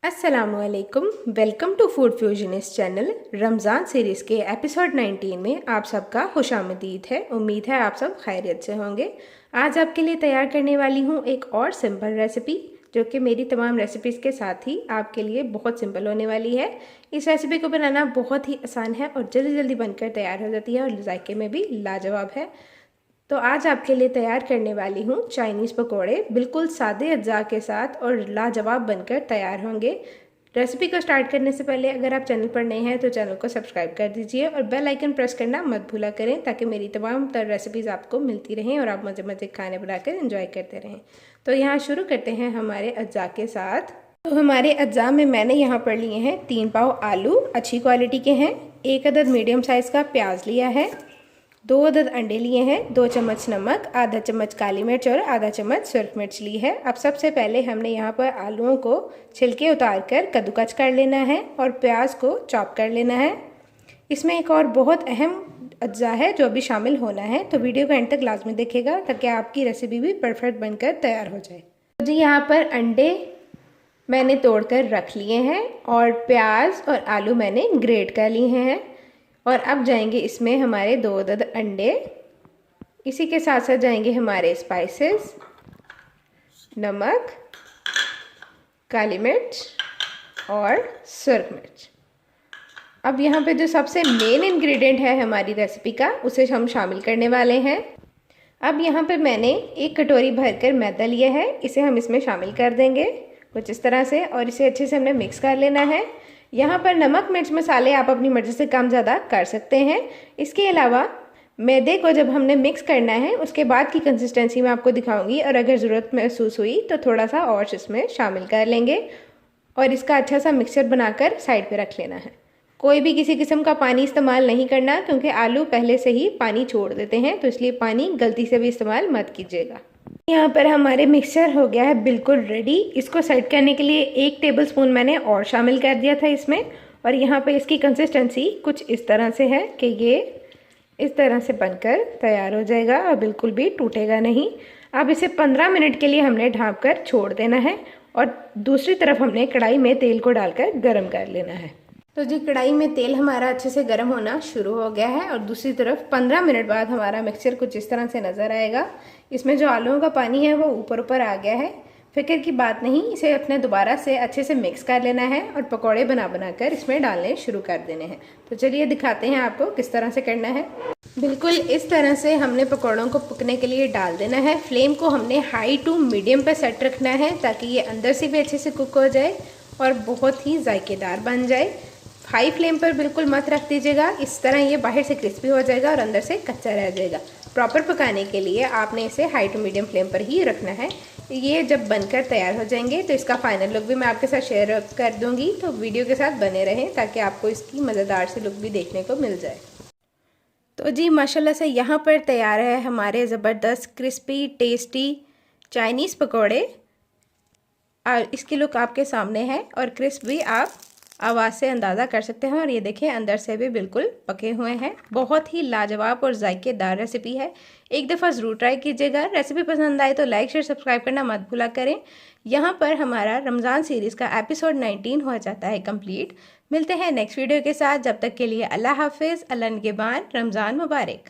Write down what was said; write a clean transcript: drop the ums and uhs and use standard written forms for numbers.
अस्सलामुअलैकुम, welcome to food fusionist channel. Ramzan series के episode 19 में आप सबका खुशामदीद है। उम्मीद है आप सब खैरियत से होंगे। आज आपके लिए तैयार करने वाली हूँ एक और सिंपल रेसिपी, जो कि मेरी तमाम रेसिपीज़ के साथ ही आपके लिए बहुत सिंपल होने वाली है। इस रेसिपी को बनाना बहुत ही आसान है और जल्दी जल्दी बनकर तैयार हो जाती है और जायके में भी लाजवाब है। तो आज आपके लिए तैयार करने वाली हूँ चाइनीज़ पकोड़े, बिल्कुल सादे अज्जा के साथ और लाजवाब बनकर तैयार होंगे। रेसिपी को स्टार्ट करने से पहले अगर आप चैनल पर नए हैं तो चैनल को सब्सक्राइब कर दीजिए और बेल आइकन प्रेस करना मत भूला करें, ताकि मेरी तमाम तर रेसिपीज़ आपको मिलती रहें और आप मज़े मज़े खाने बनाकर एंजॉय करते रहें। तो यहाँ शुरू करते हैं हमारे अज्जा के साथ। तो हमारे अज्जा में मैंने यहाँ पर लिए हैं 3 पाव आलू अच्छी क्वालिटी के हैं, 1 अदद मीडियम साइज़ का प्याज लिया है, 2 अदद अंडे लिए हैं, 2 चम्मच नमक, आधा चम्मच काली मिर्च और आधा चम्मच सुरख मिर्च ली है। अब सबसे पहले हमने यहाँ पर आलूओं को छिलके उतार कर कद्दूकस कर लेना है और प्याज को चॉप कर लेना है। इसमें एक और बहुत अहम अज्जा है जो अभी शामिल होना है, तो वीडियो का एंड तक लाजमी देखेगा ताकि आपकी रेसिपी भी परफेक्ट बनकर तैयार हो जाए। तो जी यहाँ पर अंडे मैंने तोड़कर रख लिए हैं और प्याज और आलू मैंने ग्रेट कर लिए हैं। और अब जाएंगे इसमें हमारे 2 अदद अंडे, इसी के साथ साथ जाएंगे हमारे स्पाइसेस, नमक, काली मिर्च और सुरख मिर्च। अब यहाँ पे जो सबसे मेन इंग्रेडिएंट है हमारी रेसिपी का, उसे हम शामिल करने वाले हैं। अब यहाँ पर मैंने 1 कटोरी भरकर मैदा लिया है, इसे हम इसमें शामिल कर देंगे कुछ इस तरह से और इसे अच्छे से हमने मिक्स कर लेना है। यहाँ पर नमक मिर्च मसाले आप अपनी मर्ज़ी से कम ज़्यादा कर सकते हैं। इसके अलावा मैदे को जब हमने मिक्स करना है उसके बाद की कंसिस्टेंसी मैं आपको दिखाऊंगी, और अगर ज़रूरत महसूस हुई तो थोड़ा सा और इसमें शामिल कर लेंगे और इसका अच्छा सा मिक्सचर बनाकर साइड पे रख लेना है। कोई भी किसी किस्म का पानी इस्तेमाल नहीं करना, क्योंकि आलू पहले से ही पानी छोड़ देते हैं, तो इसलिए पानी गलती से भी इस्तेमाल मत कीजिएगा। यहाँ पर हमारे मिक्सचर हो गया है बिल्कुल रेडी। इसको सेट करने के लिए 1 टेबलस्पून मैंने और शामिल कर दिया था इसमें, और यहाँ पे इसकी कंसिस्टेंसी कुछ इस तरह से है कि ये इस तरह से बनकर तैयार हो जाएगा और बिल्कुल भी टूटेगा नहीं। अब इसे 15 मिनट के लिए हमने ढाँप कर छोड़ देना है और दूसरी तरफ हमने कढ़ाई में तेल को डालकर गर्म कर लेना है। तो जी कढ़ाई में तेल हमारा अच्छे से गर्म होना शुरू हो गया है और दूसरी तरफ 15 मिनट बाद हमारा मिक्सचर कुछ इस तरह से नज़र आएगा। इसमें जो आलूओं का पानी है वो ऊपर ऊपर आ गया है। फिक्र की बात नहीं, इसे अपने दोबारा से अच्छे से मिक्स कर लेना है और पकौड़े बना बनाकर इसमें डालने शुरू कर देने हैं। तो चलिए दिखाते हैं आपको किस तरह से करना है। बिल्कुल इस तरह से हमने पकौड़ों को पकने के लिए डाल देना है। फ्लेम को हमने हाई टू मीडियम पर सेट रखना है ताकि ये अंदर से भी अच्छे से कुक हो जाए और बहुत ही जायकेदार बन जाए। हाई फ्लेम पर बिल्कुल मत रख दीजिएगा, इस तरह ये बाहर से क्रिस्पी हो जाएगा और अंदर से कच्चा रह जाएगा। प्रॉपर पकाने के लिए आपने इसे हाई टू मीडियम फ्लेम पर ही रखना है। ये जब बनकर तैयार हो जाएंगे तो इसका फाइनल लुक भी मैं आपके साथ शेयर कर दूंगी, तो वीडियो के साथ बने रहें ताकि आपको इसकी मज़ेदार सी लुक भी देखने को मिल जाए। तो जी माशाल्लाह से यहाँ पर तैयार है हमारे ज़बरदस्त क्रिस्पी टेस्टी चाइनीज़ पकौड़े। और इसकी लुक आपके सामने है और क्रिस्प भी आप आवाज़ से अंदाज़ा कर सकते हैं। और ये देखें अंदर से भी बिल्कुल पके हुए हैं। बहुत ही लाजवाब और जायकेदार रेसिपी है, एक दफ़ा ज़रूर ट्राई कीजिएगा। रेसिपी पसंद आए तो लाइक शेयर सब्सक्राइब करना मत भूला करें। यहाँ पर हमारा रमज़ान सीरीज़ का एपिसोड 19 हो जाता है कंप्लीट। मिलते हैं नेक्स्ट वीडियो के साथ, जब तक के लिए अल्लाह हाफिज़, अल्लाह निगहबान, रमज़ान मुबारक।